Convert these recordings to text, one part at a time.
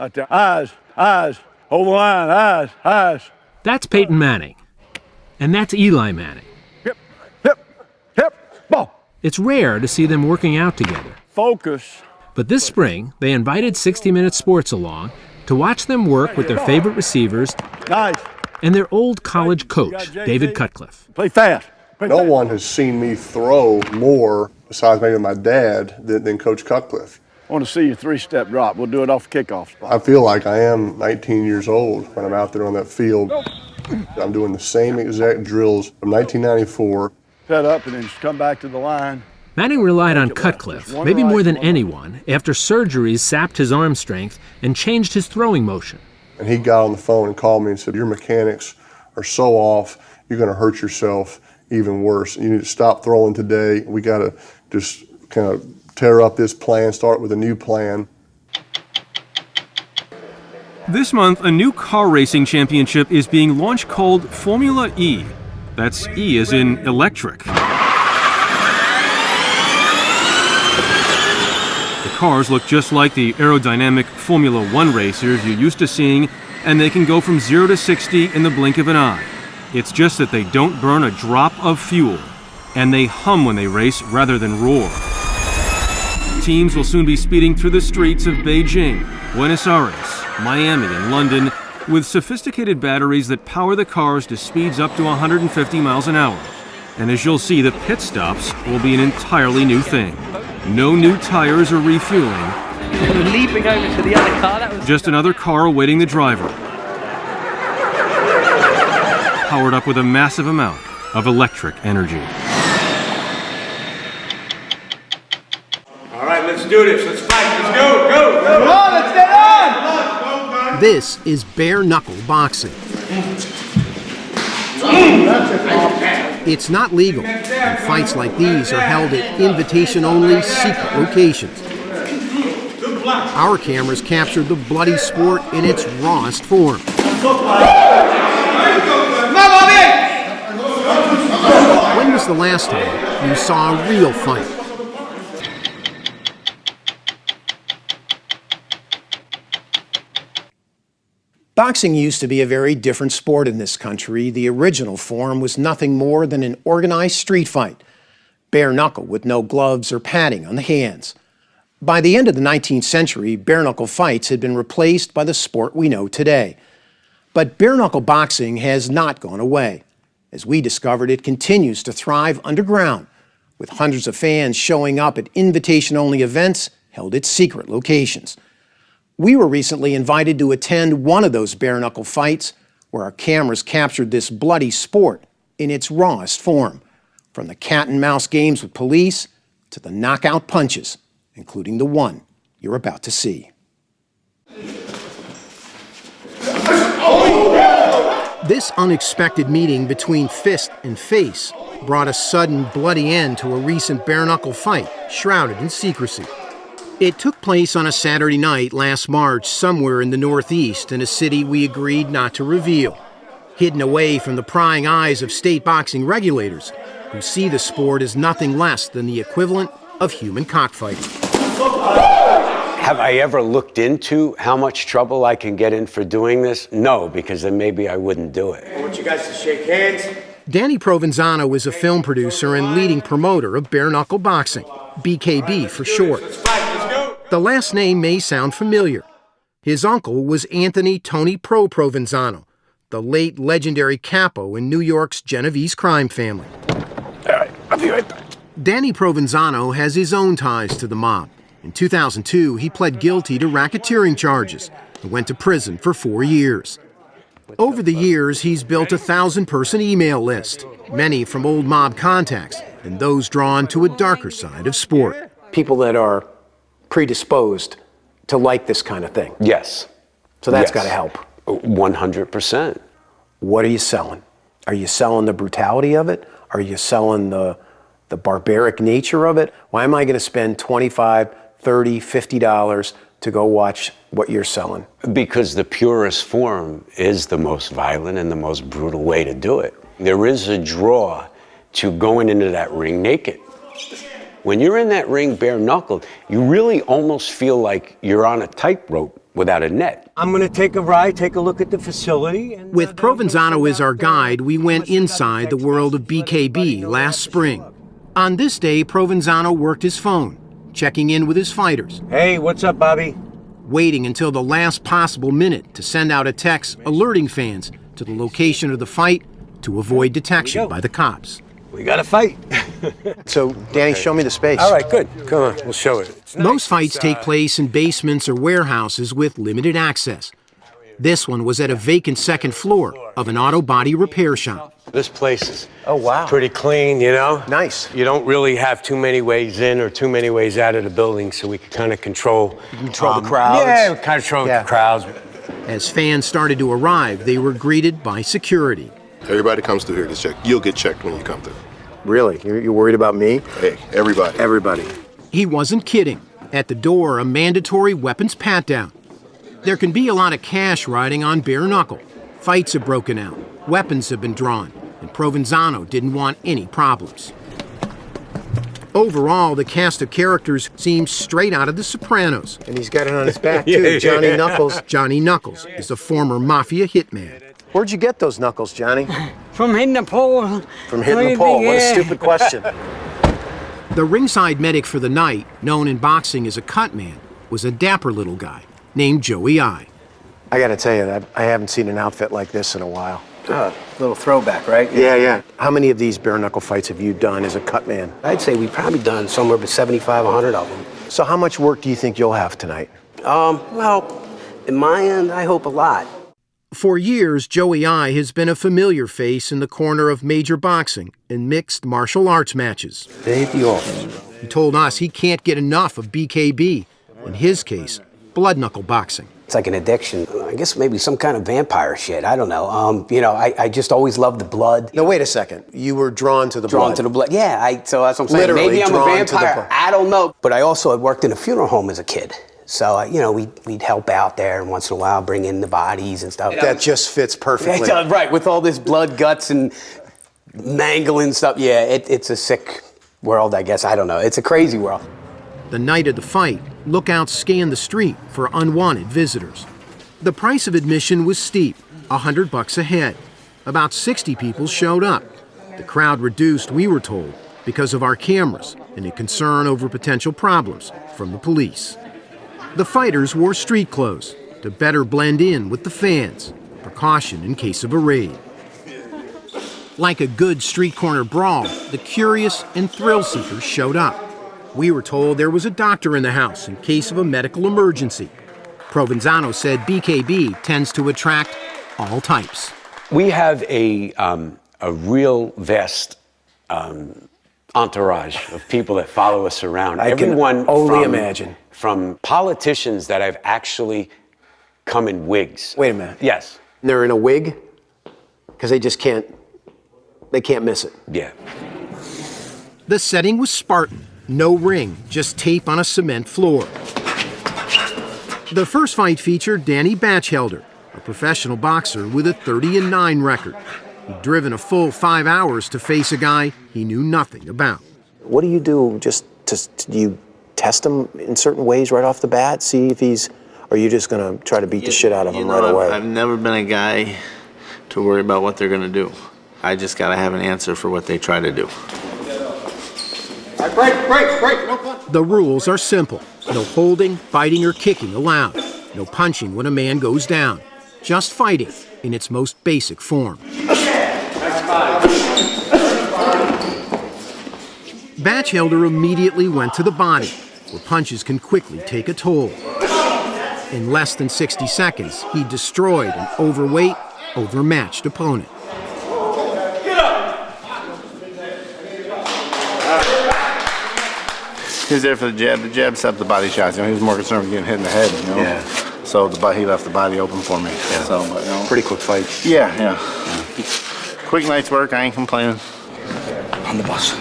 Right there. Eyes. Hold the line. Eyes. That's Peyton Manning. And that's Eli Manning. Hip, ball. It's rare to see them working out together. Focus. But this spring, they invited 60 Minute Sports along to watch them work with their favorite receivers and their old college coach, David Cutcliffe. Play fast. No one has seen me throw more, besides maybe my dad, than Coach Cutcliffe. I want to see your three-step drop. We'll do it off the kickoff spot. I feel like I am 19 years old when I'm out there on that field. I'm doing the same exact drills from 1994. Set up and then just come back to the line. Manning relied on Cutcliffe, maybe more than anyone, after surgeries sapped his arm strength and changed his throwing motion. And he got on the phone and called me and said, your mechanics are so off, you're going to hurt yourself even worse. You need to stop throwing today. We got to just kind of tear up this plan, start with a new plan. This month, a new car racing championship is being launched called Formula E. That's E as in electric. The cars look just like the aerodynamic Formula One racers you're used to seeing, and they can go from 0 to 60 in the blink of an eye. It's just that they don't burn a drop of fuel, and they hum when they race rather than roar. Teams will soon be speeding through the streets of Beijing, Buenos Aires, Miami, and London with sophisticated batteries that power the cars to speeds up to 150 miles an hour. And as you'll see, the pit stops will be an entirely new thing. No new tires or refueling. Leaping over to the other car. That was just another car awaiting the driver. Powered up with a massive amount of electric energy. All right, let's do this. Let's fight. Let's go. Come on, let's get on. This is bare knuckle boxing. It's not legal, and fights like these are held at invitation-only secret locations. Our cameras captured the bloody sport in its rawest form. When was the last time you saw a real fight? Boxing used to be a very different sport in this country. The original form was nothing more than an organized street fight, bare knuckle with no gloves or padding on the hands. By the end of the 19th century, bare knuckle fights had been replaced by the sport we know today. But bare knuckle boxing has not gone away. As we discovered, it continues to thrive underground, with hundreds of fans showing up at invitation-only events held at secret locations. We were recently invited to attend one of those bare knuckle fights where our cameras captured this bloody sport in its rawest form, from the cat and mouse games with police to the knockout punches, including the one you're about to see. This unexpected meeting between fist and face brought a sudden bloody end to a recent bare knuckle fight shrouded in secrecy. It took place on a Saturday night last March somewhere in the Northeast in a city we agreed not to reveal, hidden away from the prying eyes of state boxing regulators who see the sport as nothing less than the equivalent of human cockfighting. Have I ever looked into how much trouble I can get in for doing this? No, because then maybe I wouldn't do it. I want you guys to shake hands. Danny Provenzano is a film producer and leading promoter of bare knuckle boxing, BKB for short. Let's fight. Let's go. The last name may sound familiar. His uncle was Anthony Tony Pro Provenzano, the late legendary capo in New York's Genovese crime family. All right, I'll be right back. Danny Provenzano has his own ties to the mob. In 2002, he pled guilty to racketeering charges and went to prison for 4 years. Over the years, he's built a 1,000-person email list, many from old mob contacts and those drawn to a darker side of sport. People that are predisposed to like this kind of thing. Yes. So that's Yes. got to help. 100%. What are you selling? Are you selling the brutality of it? Are you selling the barbaric nature of it? Why am I going to spend $25, $30, $50 to go watch what you're selling? Because the purest form is the most violent and the most brutal way to do it. There is a draw to going into that ring naked. When you're in that ring bare knuckled, you really almost feel like you're on a tightrope without a net. I'm going to take a ride, take a look at the facility. And, With Provenzano as our guide, we went inside the world of BKB last spring. On this day, Provenzano worked his phone, checking in with his fighters. Hey, what's up, Bobby? Waiting until the last possible minute to send out a text alerting fans to the location of the fight to avoid detection by the cops. We got to fight. So, Danny, show me the space. All right, good. Come on, we'll show it. Most fights take place in basements or warehouses with limited access. This one was at a vacant second floor of an auto body repair shop. This place is wow. pretty clean, you know? Nice. You don't really have too many ways in or too many ways out of the building, so we can kind of control... Control the crowds. Yeah, we control the crowds. As fans started to arrive, they were greeted by security. Everybody comes through here to check. You'll get checked when you come through. Really? You're worried about me? Hey, everybody. Everybody. He wasn't kidding. At the door, a mandatory weapons pat-down. There can be a lot of cash riding on bare knuckle. Fights have broken out, weapons have been drawn, and Provenzano didn't want any problems. Overall, the cast of characters seems straight out of The Sopranos. And he's got it on his back, too. Johnny Knuckles. Johnny Knuckles is a former mafia hitman. Where'd you get those knuckles, Johnny? From hitting the pole. From hitting the pole. What a stupid question. The ringside medic for the night, known in boxing as a cut man, was a dapper little guy named Joey I. I gotta tell you that I haven't seen an outfit like this in a while. Little throwback, right? Yeah. How many of these bare knuckle fights have you done as a cut man? I'd say we've probably done somewhere between 75, 100 of them. So how much work do you think you'll have tonight? Well, in my end, I hope a lot. For years, Joey I has been a familiar face in the corner of major boxing and mixed martial arts matches. They hit the office. He told us he can't get enough of BKB, in his case, blood knuckle boxing. It's like an addiction. I guess maybe some kind of vampire shit. I don't know. I just always loved the blood. No, wait a secend. You were drawn to the blood. Drawn to the blood. Yeah, so that's what I'm saying. Literally maybe I'm a drawn to the vampire. blood. I don't know. But I also had worked in a funeral home as a kid. So, we'd help out there and once in a while bring in the bodies and stuff. That just fits perfectly. Right, with all this blood, guts, and mangling stuff. Yeah, it's a sick world, I guess. I don't know. It's a crazy world. The night of the fight, lookouts scanned the street for unwanted visitors. The price of admission was steep, $100 a head. About 60 people showed up. The crowd reduced, we were told, because of our cameras and a concern over potential problems from the police. The fighters wore street clothes to better blend in with the fans, precaution in case of a raid. Like a good street corner brawl, the curious and thrill seekers showed up. We were told there was a doctor in the house in case of a medical emergency. Provenzano said BKB tends to attract all types. We have a real vast entourage of people that follow us around. I can only imagine. From politicians that have actually come in wigs. Wait a minute. Yes. They're in a wig? Because they can't miss it. Yeah. The setting was Spartan. No ring, just tape on a cement floor. The first fight featured Danny Batchelder, a professional boxer with a 30-9 record. He'd driven a full 5 hours to face a guy he knew nothing about. What do you do? Do you test him in certain ways right off the bat? See if he's, or are you just gonna try to beat the shit out of him right away? I've never been a guy to worry about what they're gonna do. I just gotta have an answer for what they try to do. Break, no punch. The rules are simple. No holding, biting, or kicking allowed. No punching when a man goes down. Just fighting in its most basic form. Batchelder immediately went to the body, where punches can quickly take a toll. In less than 60 seconds, he destroyed an overweight, overmatched opponent. He was there for the jab. The jab set up the body shots. He was more concerned with getting hit in the head, Yeah. So he left the body open for me. Yeah. So, pretty quick fight. Yeah. Quick night's work. I ain't complaining. On the bus.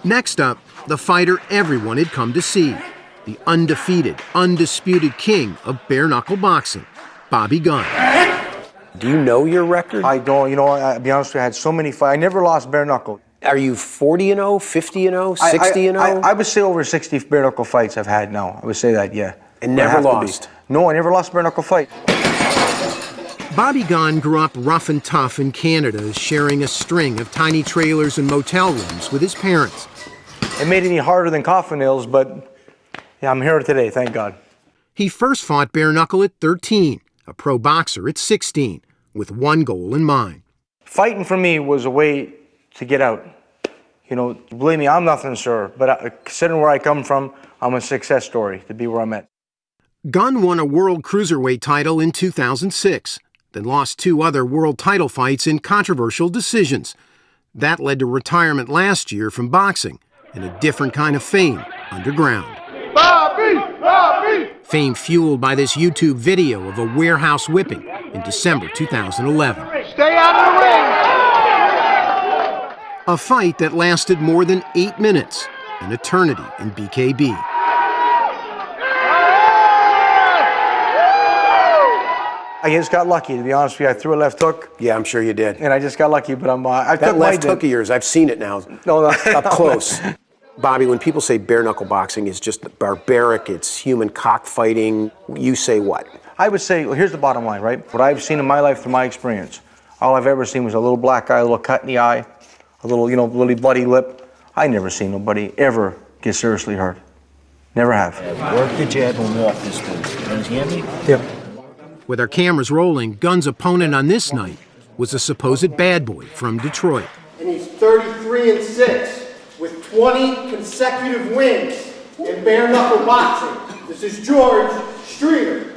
Next up, the fighter everyone had come to see. The undefeated, undisputed king of bare knuckle boxing, Bobby Gunn. Do you know your record? I don't. I'll be honest with you, I had so many fights. I never lost bare knuckle. Are you 40-0, 50-0, 60-0? I would say over 60 bare knuckle fights I've had now. I would say that, yeah. And never lost? No, I never lost a bare knuckle fight. Bobby Gunn grew up rough and tough in Canada, sharing a string of tiny trailers and motel rooms with his parents. It made it any harder than coffin nails, but yeah, I'm here today, thank God. He first fought bare knuckle at 13, a pro boxer at 16, with one goal in mind. Fighting for me was a way to get out. You know, believe me, I'm nothing, sir, but considering where I come from, I'm a success story to be where I'm at. Gunn won a world cruiserweight title in 2006, then lost 2 other world title fights in controversial decisions. That led to retirement last year from boxing and a different kind of fame underground. Bobby! Bobby! Fame fueled by this YouTube video of a warehouse whipping in December 2011. Stay out of the ring! A fight that lasted more than 8 minutes, an eternity in BKB. I just got lucky, to be honest with you. I threw a left hook. Yeah, I'm sure you did. And I just got lucky, but I that took left hook of yours, I've seen it now. No. Up close. Bobby, when people say bare knuckle boxing is just barbaric, it's human cockfighting, you say what? I would say, well, here's the bottom line, right? What I've seen in my life through my experience, all I've ever seen was a little black eye, a little cut in the eye, a little, little bloody lip. I never seen nobody ever get seriously hurt. Never have. Work the jab and walk this way. You understand me? Yep. With our cameras rolling, Gunn's opponent on this night was a supposed bad boy from Detroit. And he's 33-6 with 20 consecutive wins in bare knuckle boxing. This is George Streeter.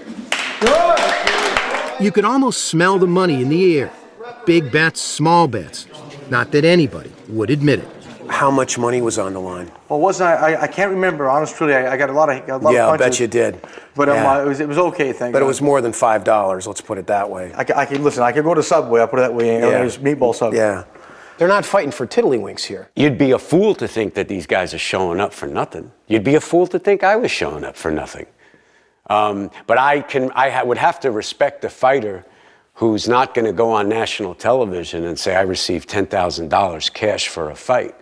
You could almost smell the money in the air. Big bets, small bets. Not that anybody would admit it. How much money was on the line? Well, wasn't I can't remember, honestly. I got a lot of Yeah, punches. I'll bet you did. But Yeah. it was okay, thank But God. it was more than $5, let's put it that way. I could listen, I could go to Subway, I'll put it that way. Yeah. It was meatball Subway. Yeah. They're not fighting for tiddlywinks here. You'd be a fool to think that these guys are showing up for nothing. You'd be a fool to think I was showing up for nothing. But I would have to respect a fighter who's not going to go on national television and say, I received $10,000 cash for a fight.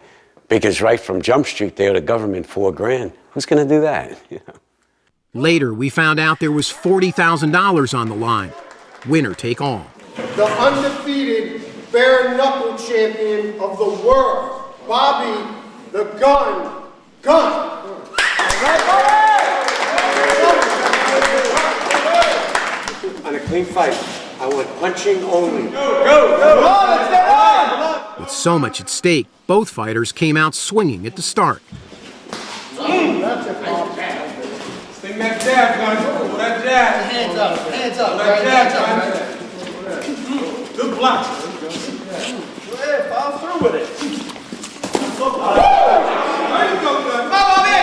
Because right from Jump Street, they owe the government $4,000. Who's going to do that? You know? Later, we found out there was $40,000 on the line. Winner take all. The undefeated bare knuckle champion of the world, Bobby the Gun Gunn. On a clean fight, I want punching only. With so much at stake, both fighters came out swinging at the start. Sting that jab, Gunn. That jab. Hands up, That jab, Gunn. Good block. Yeah, follow through with it. There you go, Gunn. Bobby!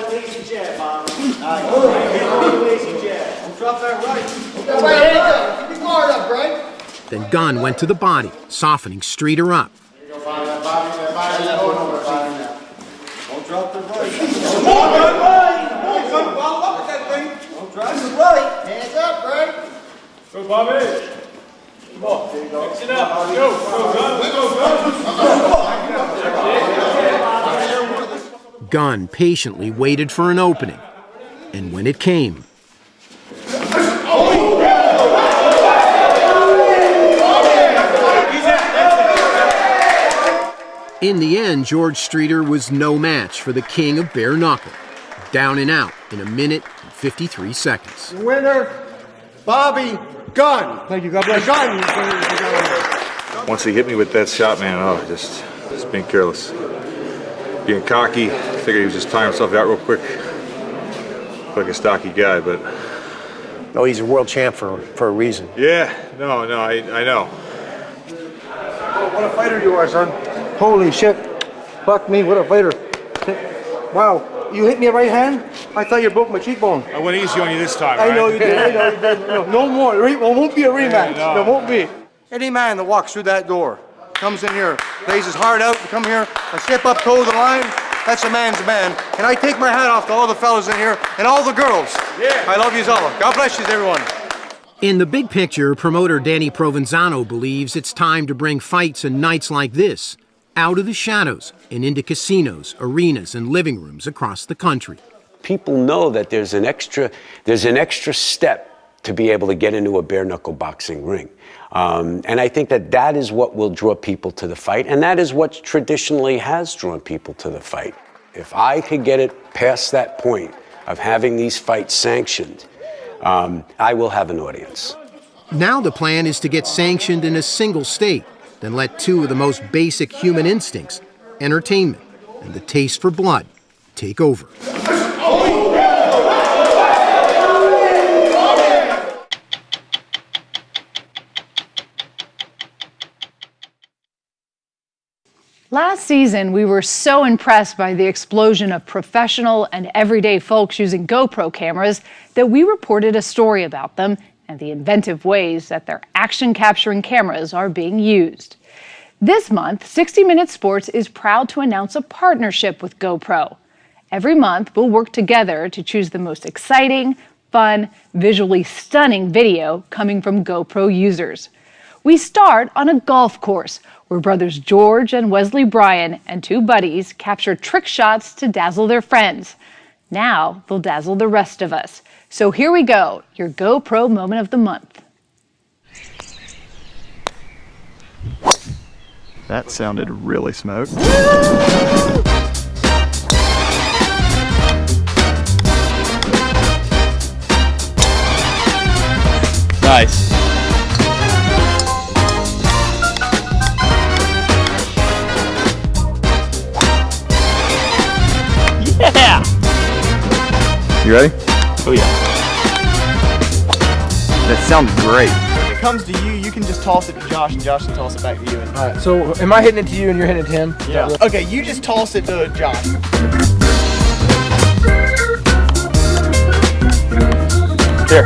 Lazy jab, Bob. Lazy jab. Drop that right. Hands up. Keep your guard up, right? Then Gunn went to the body, softening Streeter up. Don't drop the right. Come on, Gunn. Follow up with that thing. Don't drop the right. Hands up, right? Go, Bobby. Come on. Mix it up. Go, Gunn. Gunn patiently waited for an opening. And when it came, in the end, George Streeter was no match for the king of bare knuckle. Down and out in 1 minute and 53 seconds. The winner, Bobby Gunn. Thank you, God bless Gunn. Once he hit me with that shot, man, just being careless. Being cocky, figured he was just tying himself out real quick. Like a stocky guy, but... Oh, he's a world champ for a reason. Yeah, no, I know. Oh, what a fighter you are, son. Holy shit. Fuck me, what a fighter. Wow, you hit me right hand? I thought you broke my cheekbone. I went easy on you this time, I right? know you did. No more. There won't be a rematch. Yeah, no. There won't be. Any man that walks through that door, comes in here, lays his heart out to come here and step up toe the line, that's a man's man. And I take my hat off to all the fellas in here and all the girls. Yeah. I love yous all. God bless yous, everyone. In the big picture, promoter Danny Provenzano believes it's time to bring fights and nights like this out of the shadows and into casinos, arenas, and living rooms across the country. People know that there's an extra step to be able to get into a bare knuckle boxing ring. And I think that is what will draw people to the fight, and that is what traditionally has drawn people to the fight. If I could get it past that point of having these fights sanctioned, I will have an audience. Now the plan is to get sanctioned in a single state, then let two of the most basic human instincts, entertainment and the taste for blood, take over. Last season, we were so impressed by the explosion of professional and everyday folks using GoPro cameras that we reported a story about them and the inventive ways that their action-capturing cameras are being used. This month, 60 Minutes Sports is proud to announce a partnership with GoPro. Every month, we'll work together to choose the most exciting, fun, visually stunning video coming from GoPro users. We start on a golf course where brothers George and Wesley Bryan and two buddies capture trick shots to dazzle their friends. Now they'll dazzle the rest of us. So here we go, your GoPro moment of the month. That sounded really smoked. Nice. Yeah! You ready? Oh yeah. That sounds great. If it comes to you, you can just toss it to Josh, and Josh can toss it back to you. All right, so am I hitting it to you and you're hitting it to him? Yeah. Okay, you just toss it to Josh. Here.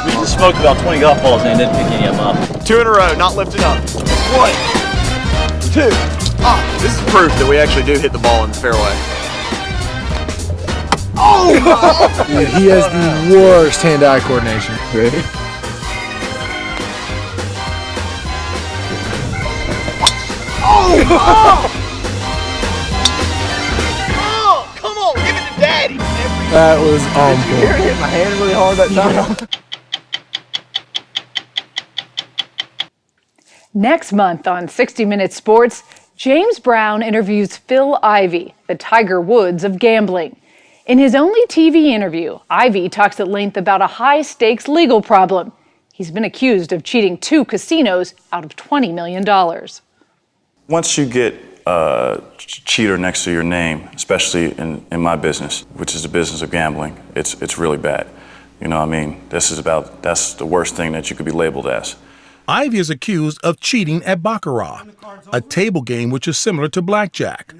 We just smoked about 20 golf balls and didn't pick any of them up. 2 in a row, not lifted up. 1, 2. This is proof that we actually do hit the ball in the fairway. Oh! Dude, he has the worst hand-eye coordination. Ready? Oh! Oh! Come on, give it to Daddy. That was on point. Did you hear it hit my hand really hard that time? Next month on 60 Minutes Sports, James Brown interviews Phil Ivey, the Tiger Woods of gambling. In his only TV interview, Ivey talks at length about a high-stakes legal problem. He's been accused of cheating 2 casinos out of $20 million. Once you get a cheater next to your name, especially in my business, which is the business of gambling, it's really bad. You know what I mean? That's the worst thing that you could be labeled as. Ivey is accused of cheating at Baccarat, a table game which is similar to blackjack.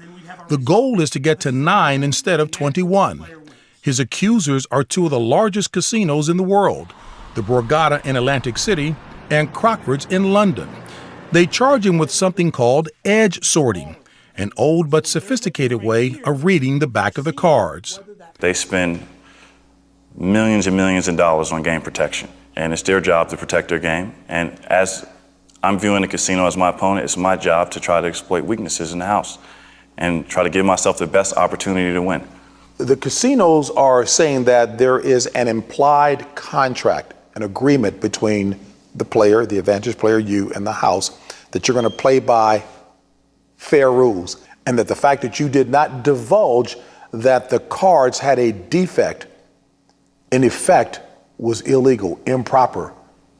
The goal is to get to 9 instead of 21. His accusers are 2 of the largest casinos in the world, the Borgata in Atlantic City and Crockford's in London. They charge him with something called edge sorting, an old but sophisticated way of reading the back of the cards. They spend millions and millions of dollars on game protection, and it's their job to protect their game. And as I'm viewing the casino as my opponent, it's my job to try to exploit weaknesses in the house and try to give myself the best opportunity to win. The casinos are saying that there is an implied contract, an agreement between the player, the advantage player, you, and the house, that you're going to play by fair rules, and that the fact that you did not divulge that the cards had a defect, in effect, was illegal, improper.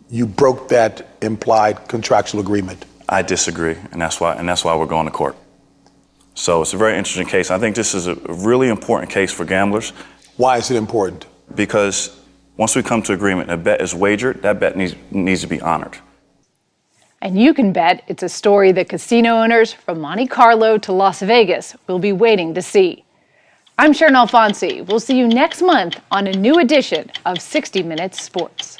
You broke that implied contractual agreement. I disagree, and that's why we're going to court. So it's a very interesting case. I think this is a really important case for gamblers. Why is it important? Because once we come to agreement, a bet is wagered, that bet needs to be honored. And you can bet it's a story that casino owners from Monte Carlo to Las Vegas will be waiting to see. I'm Sharon Alfonsi. We'll see you next month on a new edition of 60 Minutes Sports.